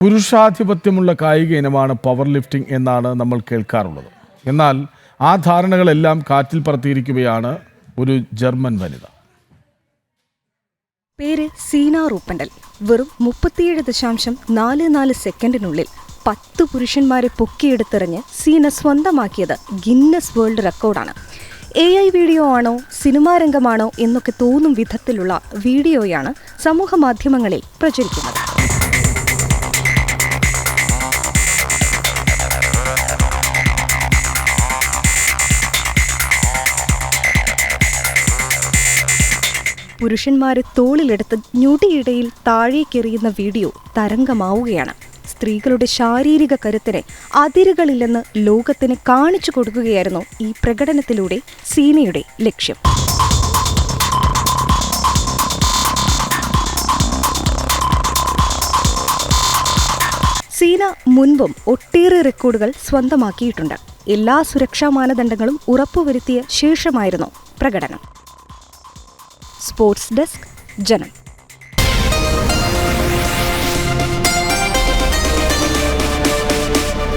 പുരുഷാധിപത്യമുള്ള കായിക ഇനമാണ് power lifting എന്നാണ് നമ്മൾ കേൾക്കാറുള്ളത്. എന്നാൽ ആ ധാരണകളെല്ലാം കാറ്റിൽ പറത്തിയിരിക്കുകയാണ് ഒരു ജർമ്മൻ വനിത. പേര് സീന റൂപ്പൻഡൽ. വെറും 37.44 സെക്കൻഡിനുള്ളിൽ 10 പുരുഷന്മാരെ പൊക്കിയെടുത്തെറിഞ്ഞ് സീന സ്വന്തമാക്കിയത് ഗിന്നസ് വേൾഡ് റെക്കോർഡാണ്. AI വീഡിയോ ആണോ സിനിമാ രംഗമാണോ എന്നൊക്കെ തോന്നും വിധത്തിലുള്ള വീഡിയോയാണ് സമൂഹ മാധ്യമങ്ങളിൽ പ്രചരിക്കുന്നത്. പുരുഷന്മാരെ തോളിലെടുത്ത് ഞൊടിയിടയിൽ താഴേക്കെറിയുന്ന വീഡിയോ തരംഗമാവുകയാണ്. സ്ത്രീകളുടെ ശാരീരിക കരുത്തിന് അതിരുകളില്ലെന്ന് ലോകത്തിന് കാണിച്ചു കൊടുക്കുകയായിരുന്നു ഈ പ്രകടനത്തിലൂടെ സീനയുടെ ലക്ഷ്യം. സീന മുൻപും ഒട്ടേറെ റെക്കോർഡുകൾ സ്വന്തമാക്കിയിട്ടുണ്ട്. എല്ലാ സുരക്ഷാ മാനദണ്ഡങ്ങളും ഉറപ്പുവരുത്തിയ ശേഷമായിരുന്നു പ്രകടനം. സ്പോർട്സ് ഡെസ്ക്, ജനം.